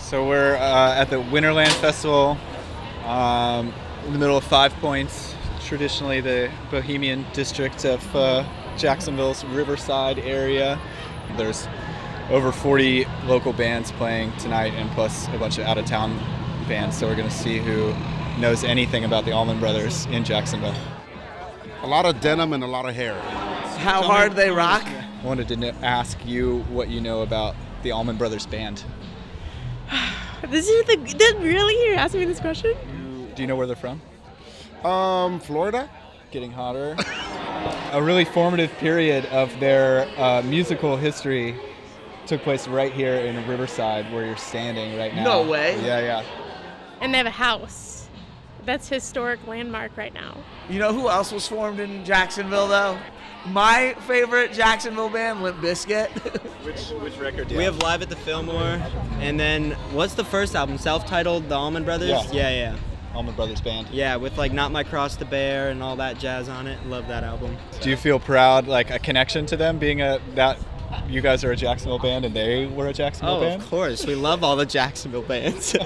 So we're at the Winterland Festival in the middle of Five Points, traditionally the bohemian district of Jacksonville's Riverside area. There's over 40 local bands playing tonight and plus a bunch of out-of-town bands, so we're going to see who knows anything about the Allman Brothers in Jacksonville. A lot of denim and a lot of hair. How hard they rock? I wanted to ask you what you know about the Allman Brothers Band. Really? You're asking me this question? Do you know where they're from? Florida? Getting hotter. A really formative period of their musical history took place right here in Riverside, where you're standing right now. No way. Yeah. And they have a house. That's historic landmark right now. You know who else was formed in Jacksonville, though? My favorite Jacksonville band, Limp Bizkit. Which record do you We have Live at the Fillmore, and then what's the first album? Self-titled, The Allman Brothers? Yeah. Allman Brothers Band. Yeah, with like Not My Cross to Bear and all that jazz on it. Love that album. Do you feel proud, like a connection to them, being that you guys are a Jacksonville band and they were a Jacksonville band? Of course. We love all the Jacksonville bands. The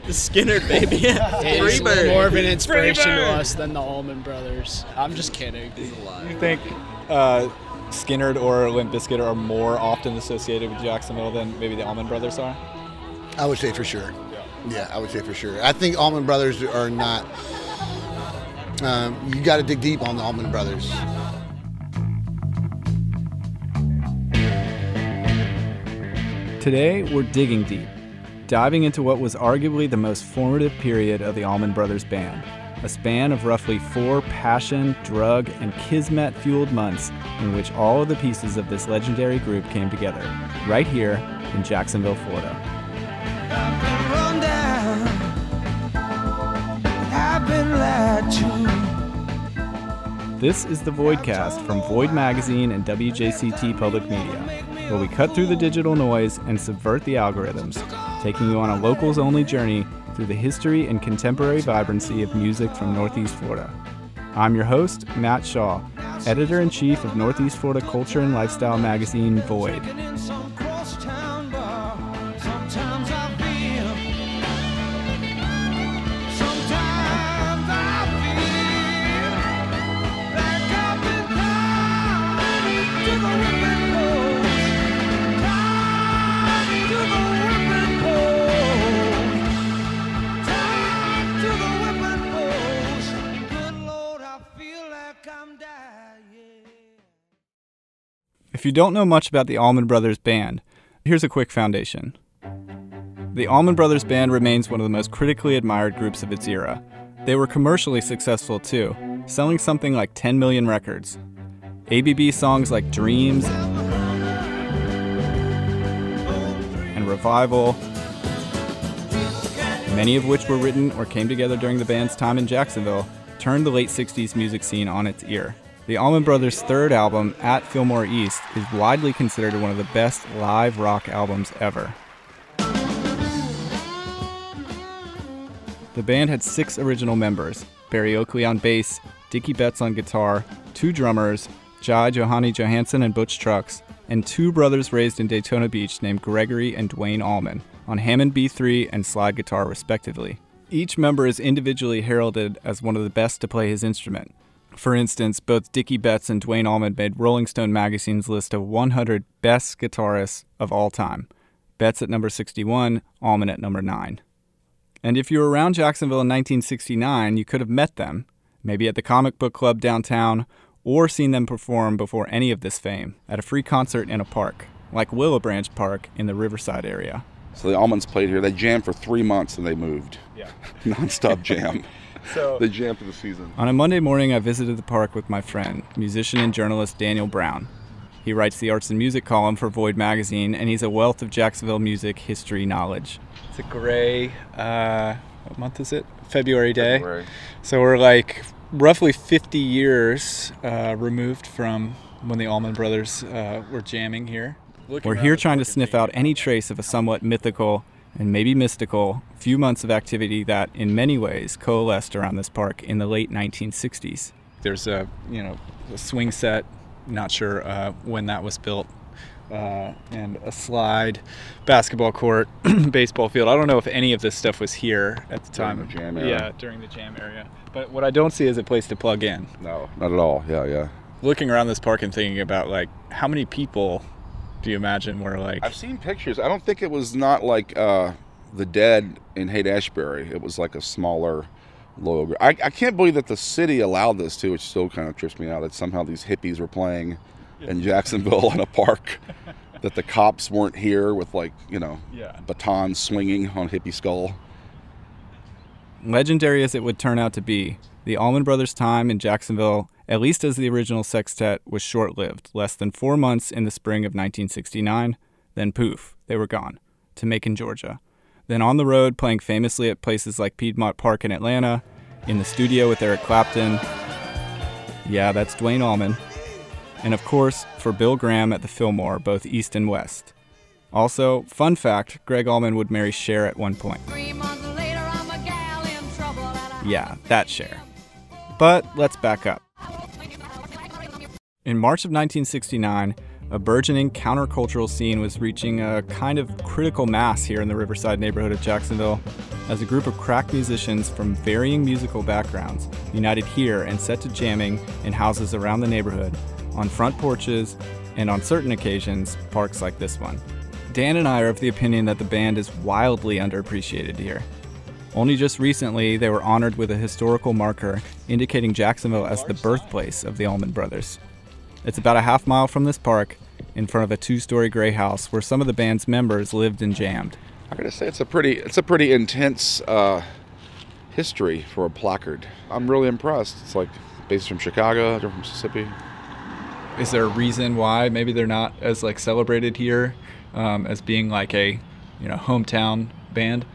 Skynyrd, baby. It's Freebird. more of an inspiration to Freebird. us than the Allman Brothers. I'm just kidding. You think Skynyrd or Limp Bizkit are more often associated with Jacksonville than maybe the Allman Brothers are? I would say for sure. Yeah, I would say for sure. I think Allman Brothers are not. You got to dig deep on the Allman Brothers. Today, we're digging deep, diving into what was arguably the most formative period of the Allman Brothers Band, a span of roughly 4 passion, drug, and kismet-fueled months in which all of the pieces of this legendary group came together, right here in Jacksonville, Florida. This is the Voidcast from Void Magazine and WJCT Public Media, where we cut through the digital noise and subvert the algorithms, taking you on a locals-only journey through the history and contemporary vibrancy of music from Northeast Florida. I'm your host, Matt Shaw, editor-in-chief of Northeast Florida culture and lifestyle magazine, Void. If you don't know much about the Allman Brothers Band, here's a quick foundation. The Allman Brothers Band remains one of the most critically admired groups of its era. They were commercially successful too, selling something like 10 million records. ABB songs like Dreams and Revival, many of which were written or came together during the band's time in Jacksonville, turned the late 60s music scene on its ear. The Allman Brothers' third album, At Fillmore East, is widely considered one of the best live rock albums ever. The band had 6 original members: Barry Oakley on bass, Dickie Betts on guitar, 2 drummers, Jai Johanny Johansson and Butch Trucks, and 2 brothers raised in Daytona Beach named Gregory and Dwayne Allman on Hammond B3 and slide guitar respectively. Each member is individually heralded as one of the best to play his instrument. For instance, both Dickie Betts and Dwayne Allman made Rolling Stone magazine's list of 100 best guitarists of all time. Betts at number 61, Allman at number 9. And if you were around Jacksonville in 1969, you could have met them, maybe at the comic book club downtown, or seen them perform before any of this fame, at a free concert in a park, like Willow Branch Park in the Riverside area. So the Allmans played here. They jammed for 3 months and they moved. Yeah. Non-stop jam. So They jammed for the season. On a Monday morning, I visited the park with my friend, musician and journalist Daniel Brown. He writes the arts and music column for Void Magazine, and he's a wealth of Jacksonville music history knowledge. It's a gray, what month is it? February day. February. So we're like roughly 50 years removed from when the Allman Brothers were jamming here. We're here trying to sniff out any trace of a somewhat mythical and maybe mystical few months of activity that in many ways coalesced around this park in the late 1960s. There's a swing set, not sure when that was built, and a slide, basketball court, baseball field. I don't know if any of this stuff was here at the time. During the jam era. Yeah, during the jam area. But what I don't see is a place to plug in. No, not at all. Yeah. Looking around this park and thinking about, like, how many people do you imagine were, like... I've seen pictures. I don't think it was not like the Dead in Haight-Ashbury. It was like a smaller, lower... I can't believe that the city allowed this, too, which still kind of trips me out, that somehow these hippies were playing in Jacksonville in a park, that the cops weren't here with, like, batons swinging on Hippie Skull. Legendary as it would turn out to be, the Allman Brothers' time in Jacksonville, at least as the original sextet, was short-lived, less than 4 months in the spring of 1969. Then poof, they were gone, to Macon, Georgia. Then on the road, playing famously at places like Piedmont Park in Atlanta, in the studio with Eric Clapton. Yeah, that's Duane Allman. And of course, for Bill Graham at the Fillmore, both East and West. Also, fun fact, Gregg Allman would marry Cher at one point. Yeah, that Cher. But let's back up. In March of 1969, a burgeoning countercultural scene was reaching a kind of critical mass here in the Riverside neighborhood of Jacksonville, as a group of crack musicians from varying musical backgrounds united here and set to jamming in houses around the neighborhood, on front porches, and on certain occasions, parks like this one. Dan and I are of the opinion that the band is wildly underappreciated here. Only just recently, they were honored with a historical marker indicating Jacksonville as the birthplace of the Allman Brothers. It's about a half mile from this park, in front of a 2-story gray house where some of the band's members lived and jammed. I gotta say, it's a pretty intense history for a placard. I'm really impressed. It's like based from Chicago, they're from Mississippi. Is there a reason why maybe they're not as, like, celebrated here as being like a hometown band?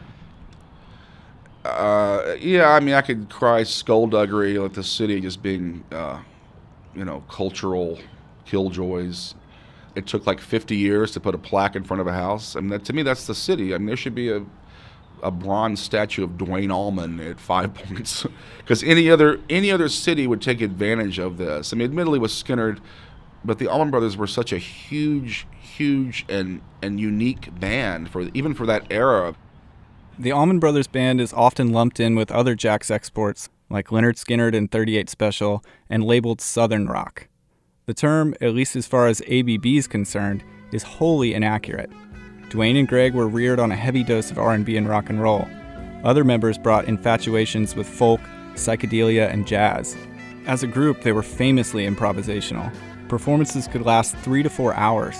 Yeah, I mean, I could cry skullduggery, like the city just being, cultural killjoys. It took like 50 years to put a plaque in front of a house. I mean, to me, that's the city. I mean, there should be a bronze statue of Duane Allman at 5 Points, because any other city would take advantage of this. I mean, admittedly, with Skynyrd, but the Allman Brothers were such a huge and unique band even for that era. The Allman Brothers Band is often lumped in with other Jack's exports, like Lynyrd Skynyrd and 38 Special, and labeled Southern rock. The term, at least as far as ABB is concerned, is wholly inaccurate. Duane and Gregg were reared on a heavy dose of R&B and rock and roll. Other members brought infatuations with folk, psychedelia, and jazz. As a group, they were famously improvisational. Performances could last 3 to 4 hours.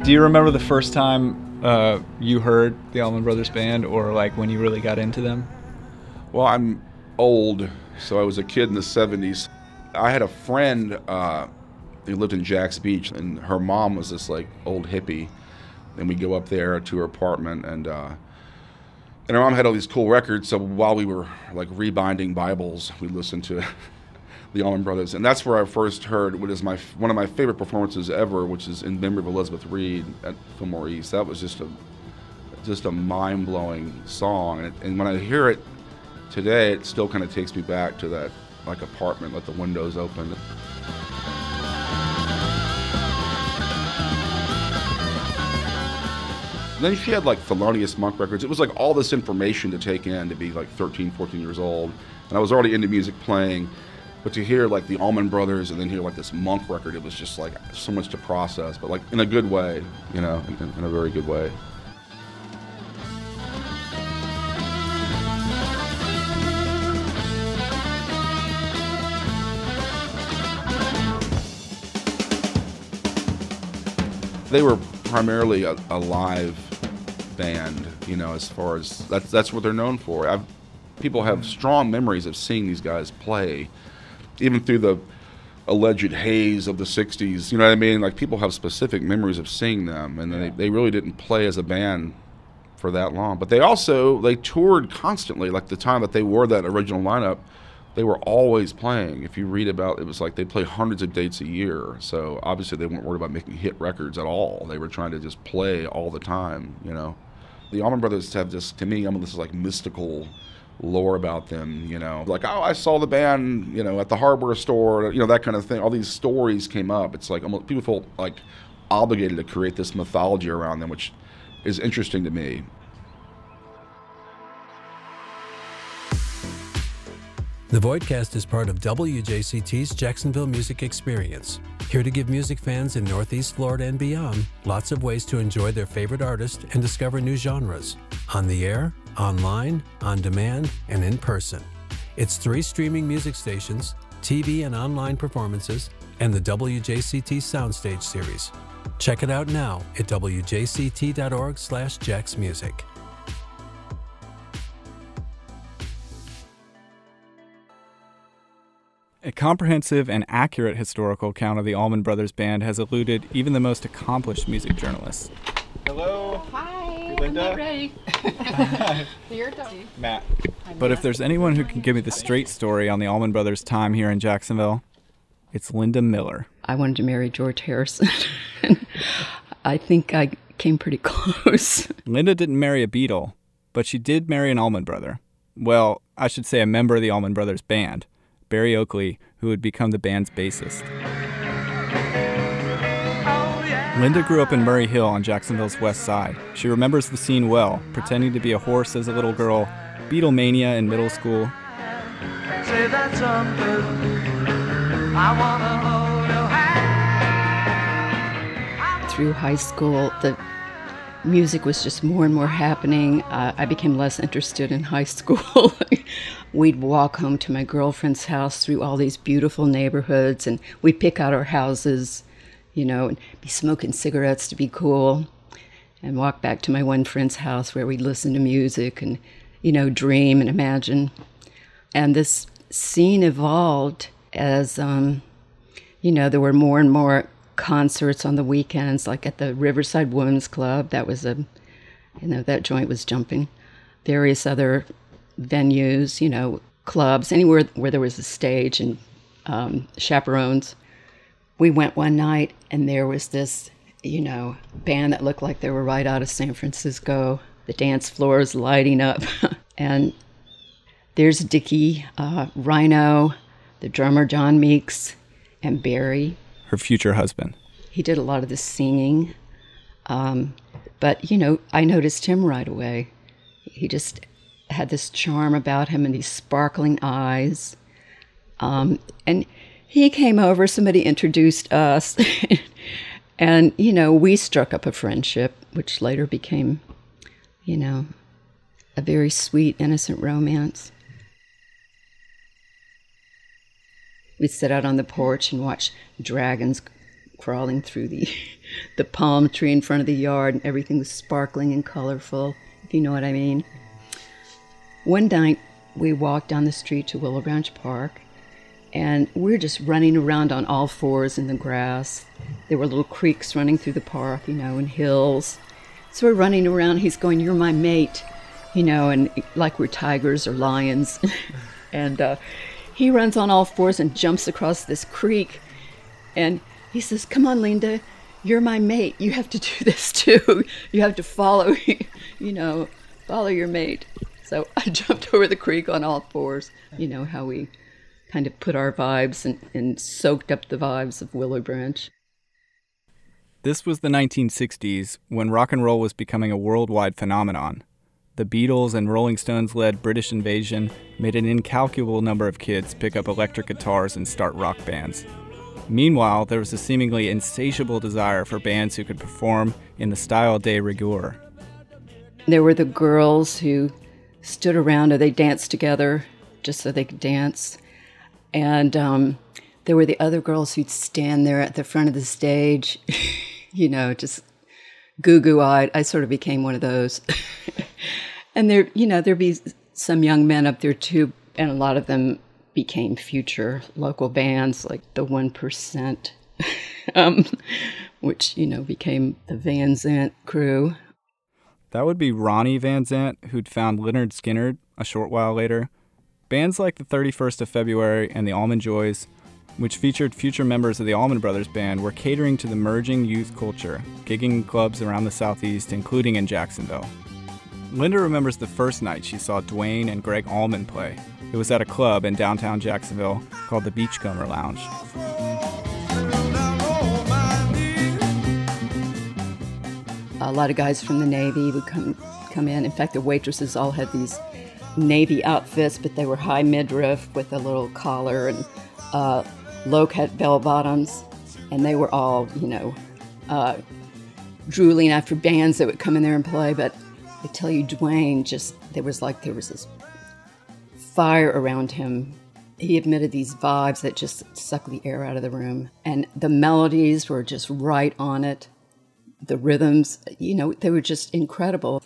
Do you remember the first time you heard the Allman Brothers Band, or like when you really got into them? Well, I'm old, so I was a kid in the 70s. I had a friend who lived in Jax Beach, and her mom was this like old hippie, and we'd go up there to her apartment, and her mom had all these cool records, so while we were like rebinding Bibles, we'd listen to the Allman Brothers, and that's where I first heard what is one of my favorite performances ever, which is In Memory of Elizabeth Reed at Fillmore East. That was just a mind-blowing song, and when I hear it today, it still kind of takes me back to that like apartment, let the windows open. And then she had like Thelonious Monk records. It was like all this information to take in to be like 13, 14 years old, and I was already into music playing. But to hear like the Allman Brothers and then hear like this Monk record, it was just like so much to process, but like in a good way, in a very good way. They were primarily a live band, as far as that's what they're known for. People have strong memories of seeing these guys play. Even through the alleged haze of the 60s, you know what I mean? Like, people have specific memories of seeing them, and they really didn't play as a band for that long. But they toured constantly. Like, the time that they wore that original lineup, they were always playing. If you read about it, was like they play hundreds of dates a year. So obviously they weren't worried about making hit records at all. They were trying to just play all the time, The Allman Brothers have this, to me, this is like mystical lore about them, you know, like, oh, I saw the band, you know, at the hardware store, you know, that kind of thing. All these stories came up. It's like almost people feel like obligated to create this mythology around them, which is interesting to me. The Voidcast is part of WJCT's Jacksonville Music Experience. Here to give music fans in Northeast Florida and beyond lots of ways to enjoy their favorite artist and discover new genres. On the air, online, on demand, and in person. It's 3 streaming music stations, TV and online performances, and the WJCT Soundstage series. Check it out now at wjct.org/jacksmusic. A comprehensive and accurate historical account of the Allman Brothers Band has eluded even the most accomplished music journalists. Hello. Hi. Linda. I'm ready. You're done. Matt. But if there's anyone who can give me the straight story on the Allman Brothers' time here in Jacksonville, it's Linda Miller. I wanted to marry George Harrison. I think I came pretty close. Linda didn't marry a Beatle, but she did marry an Allman Brother. Well, I should say a member of the Allman Brothers Band, Berry Oakley, who would become the band's bassist. Linda grew up in Murray Hill on Jacksonville's west side. She remembers the scene well, pretending to be a horse as a little girl, Beatlemania in middle school. Say that something, I wanna hold your hand. Through high school, the music was just more and more happening. I became less interested in high school. We'd walk home to my girlfriend's house through all these beautiful neighborhoods, and we'd pick out our houses, you know, and be smoking cigarettes to be cool, and walk back to my one friend's house where we'd listen to music and, you know, dream and imagine. And this scene evolved as, you know, there were more and more concerts on the weekends, like at the Riverside Women's Club. That was you know, that joint was jumping. Various other venues, you know, clubs, anywhere where there was a stage and chaperones. We went one night and there was this, you know, band that looked like they were right out of San Francisco. The dance floor is lighting up. And there's Dickie, Rhino, the drummer John Meeks, and Barry. Her future husband. He did a lot of the singing. But, you know, I noticed him right away. He just had this charm about him and these sparkling eyes. And he came over, somebody introduced us. And, you know, we struck up a friendship, which later became, you know, a very sweet, innocent romance. We'd sit out on the porch and watch dragons crawling through the palm tree in front of the yard, and everything was sparkling and colorful, if you know what I mean. One night, we walked down the street to Willow Branch Park, and we're just running around on all fours in the grass. There were little creeks running through the park, you know, and hills. So we're running around, he's going, "You're my mate," you know, and like we're tigers or lions. And he runs on all fours and jumps across this creek, and he says, "Come on, Linda, you're my mate. You have to do this too. You have to follow, you know, follow your mate." So I jumped over the creek on all fours. You know how we kind of put our vibes and soaked up the vibes of Willow Branch. This was the 1960s, when rock and roll was becoming a worldwide phenomenon. The Beatles and Rolling Stones-led British invasion made an incalculable number of kids pick up electric guitars and start rock bands. Meanwhile, there was a seemingly insatiable desire for bands who could perform in the style de rigueur. There were the girls who stood around and they danced together just so they could dance. And there were the other girls who'd stand there at the front of the stage, you know, just goo-goo-eyed. I sort of became one of those. And there, you know, there'd be some young men up there too, and a lot of them became future local bands like the 1%, which, you know, became the Van Zant crew. That would be Ronnie Van Zant, who'd found Lynyrd Skynyrd a short while later. Bands like the 31st of February and the Almond Joys, which featured future members of the Allman Brothers Band, were catering to the merging youth culture, gigging in clubs around the Southeast, including in Jacksonville. Linda remembers the first night she saw Duane and Gregg Allman play. It was at a club in downtown Jacksonville called the Beachcomber Lounge. A lot of guys from the Navy would come in. In fact, the waitresses all had these Navy outfits, but they were high midriff with a little collar and low-cut bell bottoms, and they were all, drooling after bands that would come in there and play. But I tell you, Duane there was this fire around him. He emitted these vibes that just sucked the air out of the room, and the melodies were just right on it. The rhythms, they were just incredible.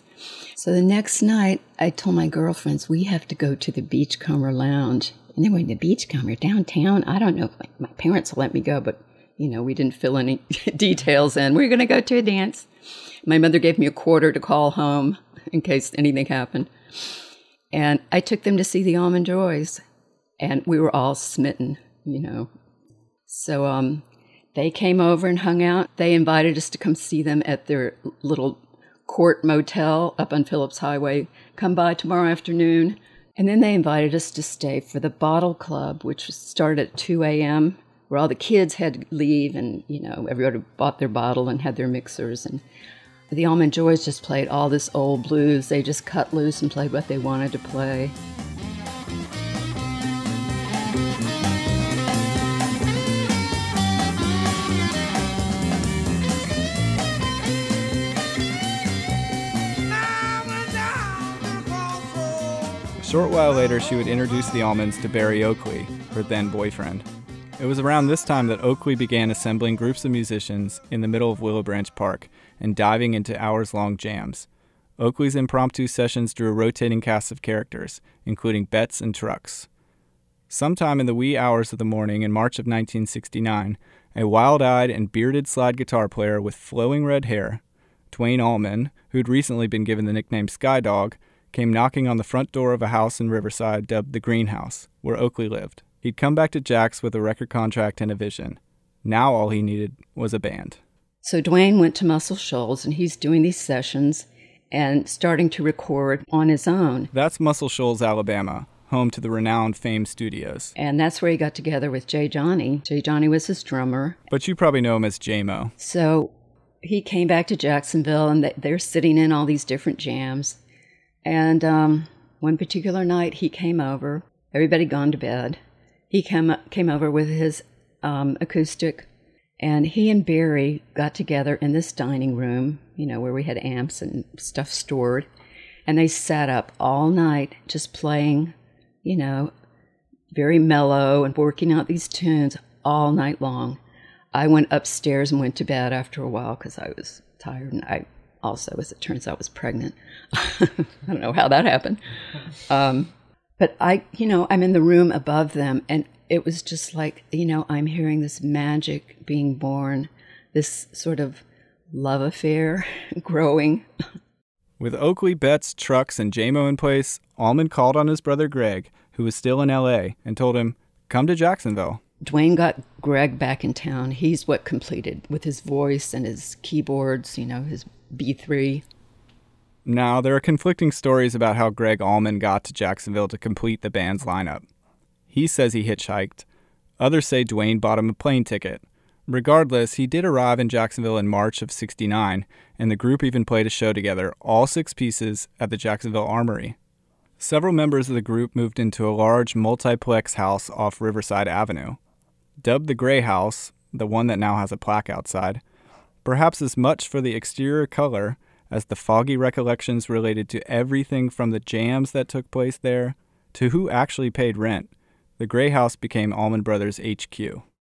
So the next night, I told my girlfriends, we have to go to the Beachcomber Lounge. And they went to the Beachcomber downtown. I don't know if my parents will let me go, but, we didn't fill any details in. We're going to go to a dance. My mother gave me $quarter to call home in case anything happened. And I took them to see the Almond Joys. And we were all smitten, So, they came over and hung out. They invited us to come see them at their little Court Motel up on Phillips Highway. Come by tomorrow afternoon. And then they invited us to stay for the Bottle Club, which started at 2 a.m., where all the kids had to leave and, everybody bought their bottle and had their mixers. And the Almond Joys just played all this old blues. They just cut loose and played what they wanted to play. A short while later, she would introduce the Allmans to Berry Oakley, her then boyfriend. It was around this time that Oakley began assembling groups of musicians in the middle of Willow Branch Park and diving into hours-long jams. Oakley's impromptu sessions drew a rotating cast of characters, including Betts and Trucks. Sometime in the wee hours of the morning in March of 1969, a wild-eyed and bearded slide guitar player with flowing red hair, Duane Allman, who'd recently been given the nickname Sky Dog, came knocking on the front door of a house in Riverside dubbed the Greenhouse, where Oakley lived. He'd come back to Jax with a record contract and a vision. Now all he needed was a band. So Duane went to Muscle Shoals, and he's doing these sessions and starting to record on his own. That's Muscle Shoals, Alabama, home to the renowned Fame Studios. And that's where he got together with Jay Johnny. Jay Johnny was his drummer. But you probably know him as J-Mo. So he came back to Jacksonville, and they're sitting in all these different jams. And one particular night, he came over. Everybody gone to bed. He came over with his acoustic, and he and Barry got together in this dining room, where we had amps and stuff stored, and they sat up all night just playing, very mellow and working out these tunes all night long. I went upstairs and went to bed after a while because I was tired, and I also, as it turns out, was pregnant. I don't know how that happened. But I'm in the room above them, and it was just like, I'm hearing this magic being born, this sort of love affair growing. With Oakley, Betts, Trucks, and J-Mo in place, Allman called on his brother Gregg, who was still in L.A., and told him, come to Jacksonville. Duane got Gregg back in town. He's what completed with his voice and his keyboards, his B3. Now, there are conflicting stories about how Gregg Allman got to Jacksonville to complete the band's lineup. He says he hitchhiked. Others say Duane bought him a plane ticket. Regardless, he did arrive in Jacksonville in March of '69, and the group even played a show together, all 6 pieces, at the Jacksonville Armory. Several members of the group moved into a large multiplex house off Riverside Avenue. Dubbed the Gray House, the one that now has a plaque outside, perhaps as much for the exterior color as the foggy recollections related to everything from the jams that took place there to who actually paid rent, the Gray House became Allman Brothers HQ.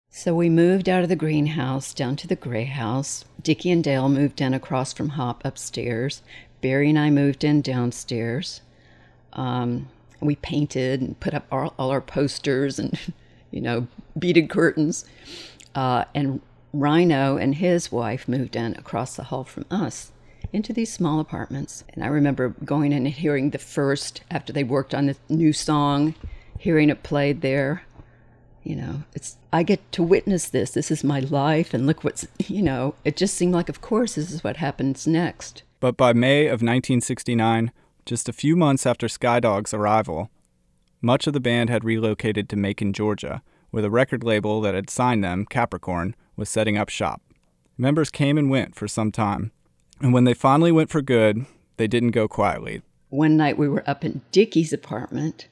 So we moved out of the Greenhouse down to the Gray House. Dickie and Dale moved in across from Hop upstairs. Barry and I moved in downstairs. We painted and put up all our posters and, beaded curtains. And Rhino and his wife moved in across the hall from us into these small apartments. And I remember going in and hearing the first, after they worked on the new song, hearing it played there. I get to witness this. This is my life, and look what's, it just seemed like, of course, this is what happens next. But by May of 1969, just a few months after Skydog's arrival, much of the band had relocated to Macon, Georgia, where the record label that had signed them, Capricorn, was setting up shop. Members came and went for some time, and when they finally went for good, they didn't go quietly. One night we were up in Dickie's apartment.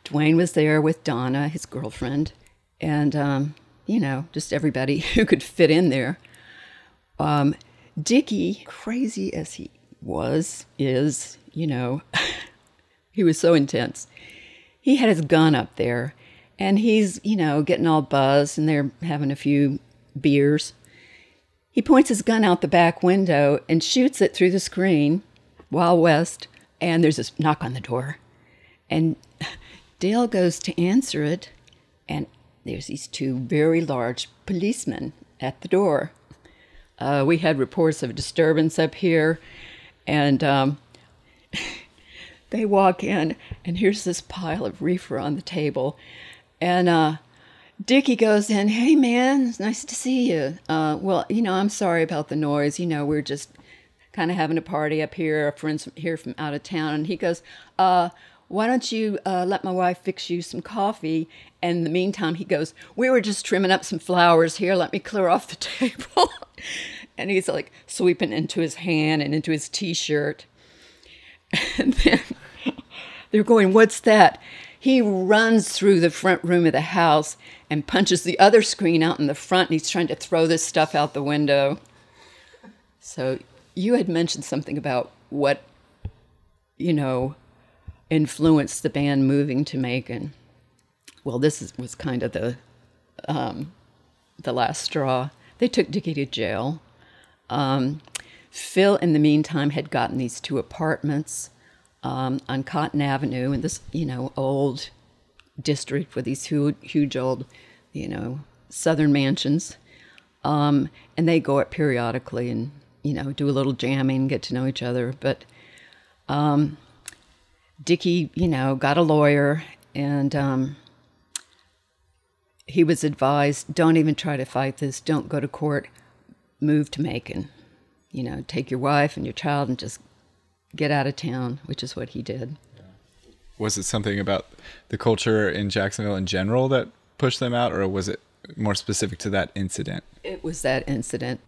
Dwayne was there with Donna, his girlfriend, and, just everybody who could fit in there. Dickie, crazy as he is, he was so intense. He had his gun up there, and he's, getting all buzzed, and they're having a few beers. He points his gun out the back window and shoots it through the screen, Wild West, and there's this knock on the door. And Dale goes to answer it, and there's these two very large policemen at the door. We had reports of a disturbance up here, and they walk in, and here's this pile of reefer on the table. And Dickie goes in, "Hey, man, it's nice to see you. Well, I'm sorry about the noise. We're just kind of having a party up here, our friends here from out of town." And he goes, "Why don't you let my wife fix you some coffee?" And in the meantime, he goes, "We were just trimming up some flowers here. Let me clear off the table." And he's like sweeping into his hand and into his T-shirt. And then they're going, "What's that?" He runs through the front room of the house and punches the other screen out in the front, and he's trying to throw this stuff out the window. So you had mentioned something about what, influenced the band moving to Macon. Well, was kind of the last straw. They took Dickie to jail. Phil, in the meantime, had gotten these two apartments on Cotton Avenue in this, old district with these huge old, southern mansions. And they go up periodically and, do a little jamming, get to know each other. But Dickie, got a lawyer, and he was advised, don't even try to fight this, don't go to court, move to Macon. Take your wife and your child and just get out of town, which is what he did. Was it something about the culture in Jacksonville in general that pushed them out, or was it more specific to that incident? It was that incident.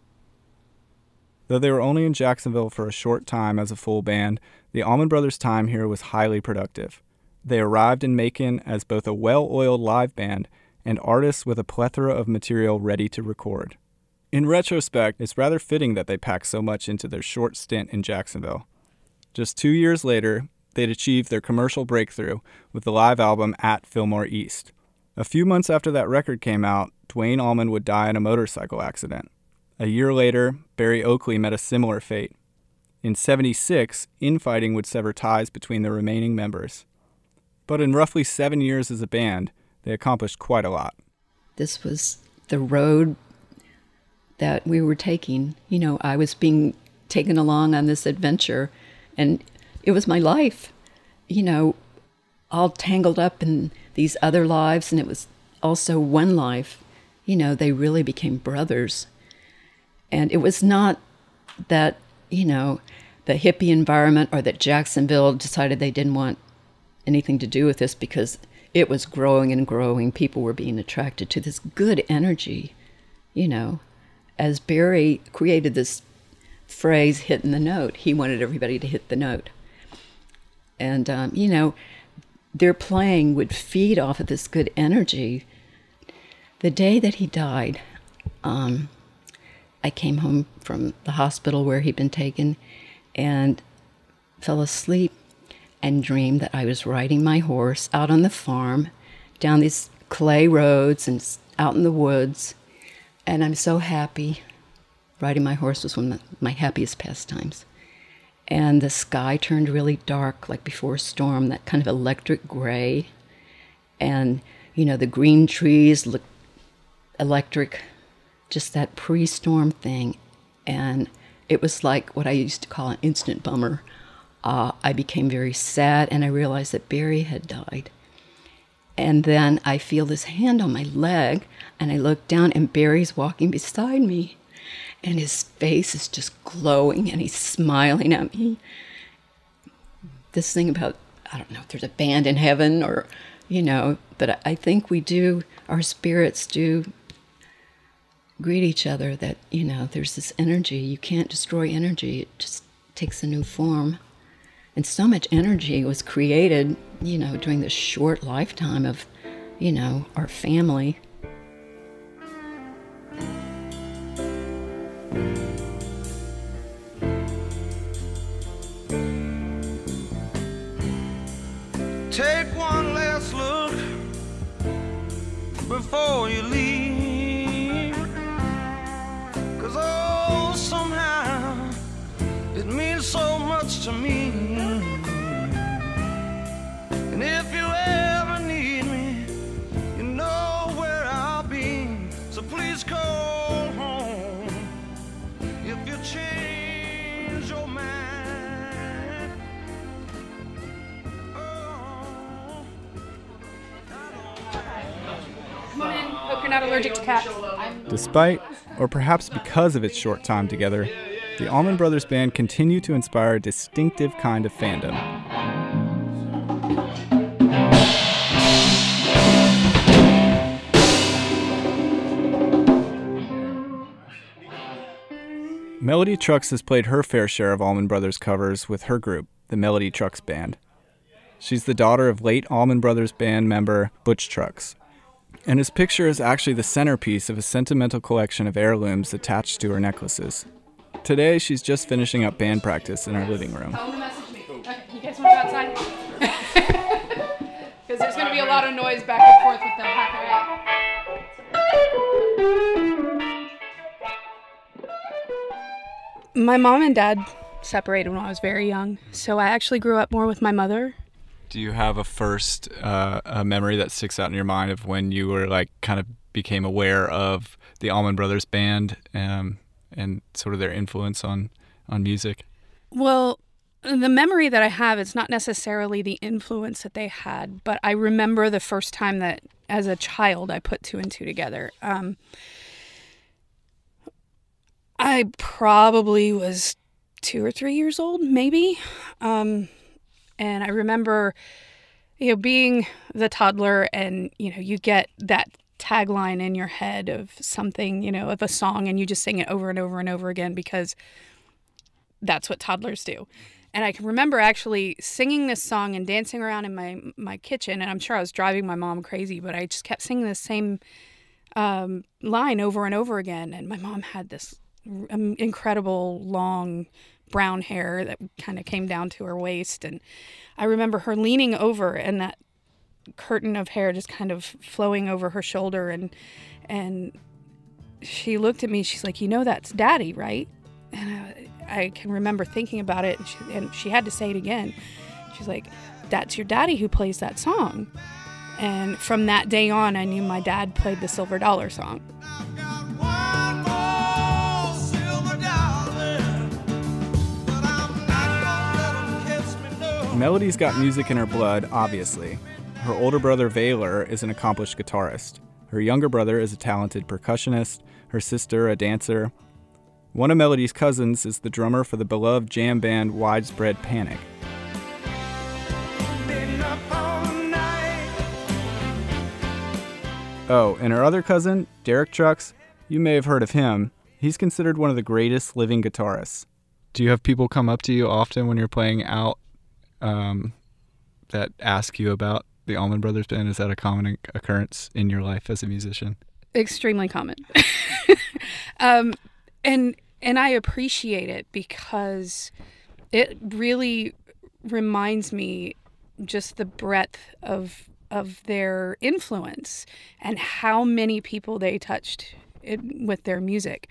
Though they were only in Jacksonville for a short time as a full band, the Allman Brothers' time here was highly productive. They arrived in Macon as both a well-oiled live band and artists with a plethora of material ready to record. In retrospect, it's rather fitting that they packed so much into their short stint in Jacksonville. Just 2 years later, they'd achieved their commercial breakthrough with the live album At Fillmore East. A few months after that record came out, Dwayne Allman would die in a motorcycle accident. A year later, Barry Oakley met a similar fate. In '76, infighting would sever ties between the remaining members. But in roughly 7 years as a band, they accomplished quite a lot. This was the road that we were taking. I was being taken along on this adventure, and it was my life, all tangled up in these other lives, and it was also one life. They really became brothers. And it was not that, the hippie environment or that Jacksonville decided they didn't want anything to do with this, because it was growing and growing. People were being attracted to this good energy, As Barry created this phrase, hitting the note, he wanted everybody to hit the note. And, their playing would feed off of this good energy. The day that he died, I came home from the hospital where he'd been taken and fell asleep and dreamed that I was riding my horse out on the farm, down these clay roads and out in the woods. And I'm so happy. Riding my horse was one of my happiest pastimes. And the sky turned really dark, like before a storm, that kind of electric gray. And, the green trees looked electric, just that pre-storm thing. And it was like what I used to call an instant bummer. I became very sad, and I realized that Barry had died. And then I feel this hand on my leg, and I look down, and Barry's walking beside me. and his face is just glowing, and he's smiling at me. This thing about, I don't know if there's a band in heaven or, but I think we do, our spirits do greet each other, that, there's this energy. You can't destroy energy. It just takes a new form. And so much energy was created, during this short lifetime of, our family. Take one last look before you leave, 'cause oh, somehow it means so much to me. And if you ever need me, you know where I'll be. So please call home if you change your mind. Come on in. Hope you're not allergic to cats. Despite, or perhaps because of its short time together, the Allman Brothers Band continue to inspire a distinctive kind of fandom. Melody Trucks has played her fair share of Allman Brothers covers with her group, the Melody Trucks Band. She's the daughter of late Allman Brothers Band member Butch Trucks, and his picture is actually the centerpiece of a sentimental collection of heirlooms attached to her necklaces. Today, she's just finishing up band practice in her living room. Tell them to message me. Okay, you guys want to go outside? Because there's going to be a lot of noise back and forth with them packing out. My mom and dad separated when I was very young, so I actually grew up more with my mother. Do you have a first a memory that sticks out in your mind of when you were kind of became aware of the Allman Brothers Band and sort of their influence on music? Well, the memory that I have is not necessarily the influence that they had, but I remember the first time that as a child I put two and two together. I probably was 2 or 3 years old, maybe. And I remember, being the toddler and, you get that tagline in your head of something, of a song, and you just sing it over and over and over again because that's what toddlers do. And I can remember actually singing this song and dancing around in my kitchen, and I'm sure I was driving my mom crazy, but I just kept singing the same line over and over again. And my mom had this incredible long brown hair that kind of came down to her waist, and I remember her leaning over and that curtain of hair just kind of flowing over her shoulder, and she looked at me, she's like, that's Daddy, right? And I can remember thinking about it, and she had to say it again. She's like, that's your daddy who plays that song. And from that day on, I knew my dad played the Silver Dollar song. Melody's got music in her blood, obviously. Her older brother, Vaylor, is an accomplished guitarist. Her younger brother is a talented percussionist. Her sister, a dancer. One of Melody's cousins is the drummer for the beloved jam band Widespread Panic. Oh, and her other cousin, Derek Trucks, you may have heard of him. He's considered one of the greatest living guitarists. Do you have people come up to you often when you're playing out that ask you about the Allman Brothers Band? Is that a common occurrence in your life as a musician? Extremely common. And I appreciate it because it really reminds me just the breadth of their influence and how many people they touched with their music.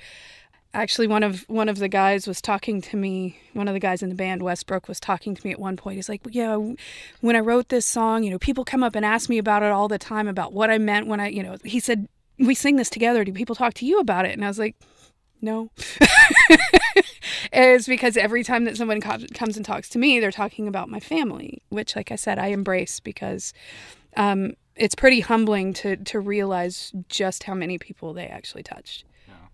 Actually, one of the guys was talking to me, one of the guys in the band, Westbrook, was talking to me at one point. He's like, when I wrote this song, people come up and ask me about it all the time, about what I meant when he said, we sing this together. Do people talk to you about it? And I was like, no. It's because every time that someone comes and talks to me, they're talking about my family, which, like I said, I embrace because it's pretty humbling to realize just how many people they actually touched.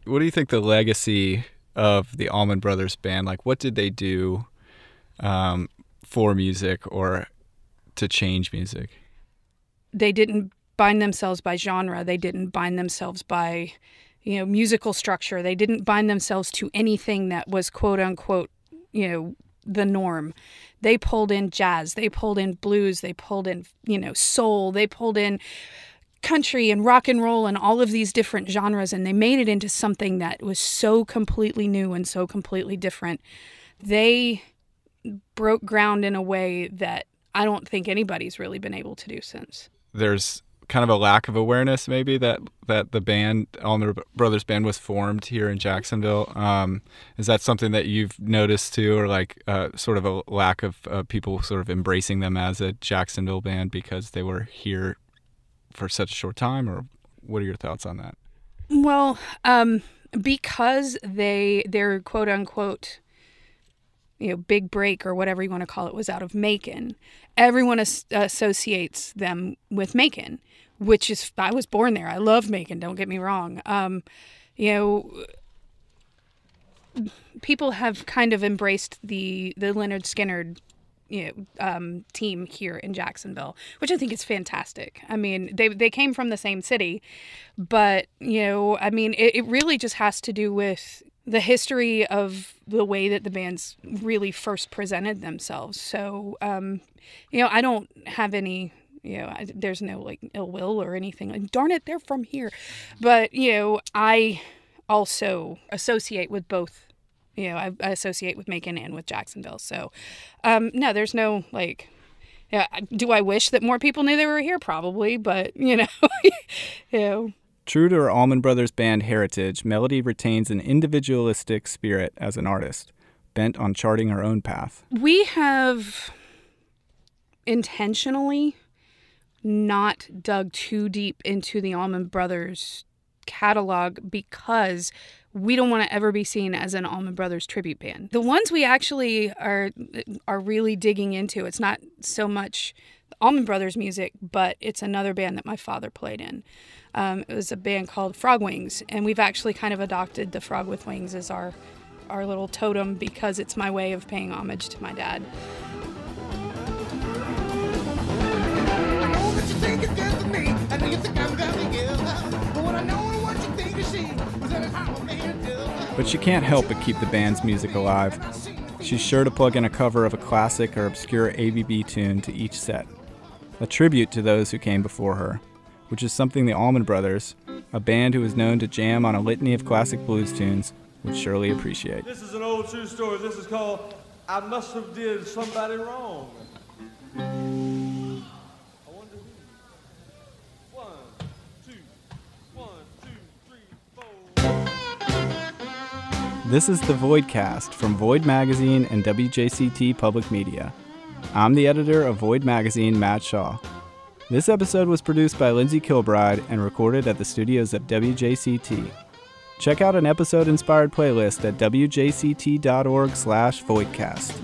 What do you think the legacy of the Allman Brothers Band, like what did they do for music or to change music? They didn't bind themselves by genre. They didn't bind themselves by, musical structure. They didn't bind themselves to anything that was quote unquote, the norm. They pulled in jazz. They pulled in blues. They pulled in, soul. They pulled in country and rock and roll and all of these different genres, and they made it into something that was so completely new and so completely different. They broke ground in a way that I don't think anybody's really been able to do since. There's kind of a lack of awareness maybe that the band, Allman Brothers Band, was formed here in Jacksonville. Is that something that you've noticed too, or like sort of a lack of people sort of embracing them as a Jacksonville band because they were here for such a short time, or what are your thoughts on that? Well, because their quote unquote, big break or whatever you want to call it was out of Macon, everyone associates them with Macon, which is, I was born there. I love Macon, don't get me wrong. People have kind of embraced the Lynyrd Skynyrd team here in Jacksonville, which I think is fantastic. I mean, they came from the same city, but, it really just has to do with the history of the way that the bands really first presented themselves. So, I don't have any, there's no like ill will or anything. Like, darn it, they're from here. But, I also associate with both. I associate with Macon and with Jacksonville. So, no, there's no, like, do I wish that more people knew they were here? Probably, but, True to her Allman Brothers Band heritage, Melody retains an individualistic spirit as an artist, bent on charting her own path. We have intentionally not dug too deep into the Allman Brothers catalog because we don't want to ever be seen as an Allman Brothers tribute band. The ones we actually are really digging into, it's not so much Allman Brothers music, but it's another band that my father played in. It was a band called Frog Wings, and we've actually kind of adopted the Frog with Wings as our little totem because it's my way of paying homage to my dad. But she can't help but keep the band's music alive. She's sure to plug in a cover of a classic or obscure ABB tune to each set, a tribute to those who came before her, which is something the Allman Brothers, a band who is known to jam on a litany of classic blues tunes, would surely appreciate. This is an old true story. This is called I Must Have Did Somebody Wrong. I wonder who. 1, 2, 1, 2, 3, 4. This is the Voidcast from Void Magazine and WJCT Public Media. I'm the editor of Void Magazine, Matt Shaw. This episode was produced by Lindsay Kilbride and recorded at the studios of WJCT. Check out an episode-inspired playlist at wjct.org/voidcast.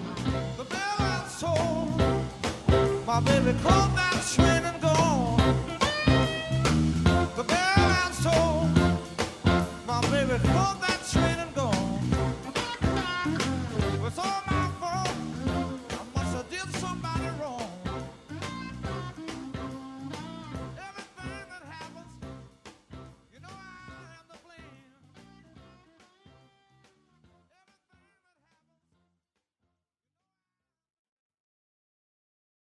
My baby called that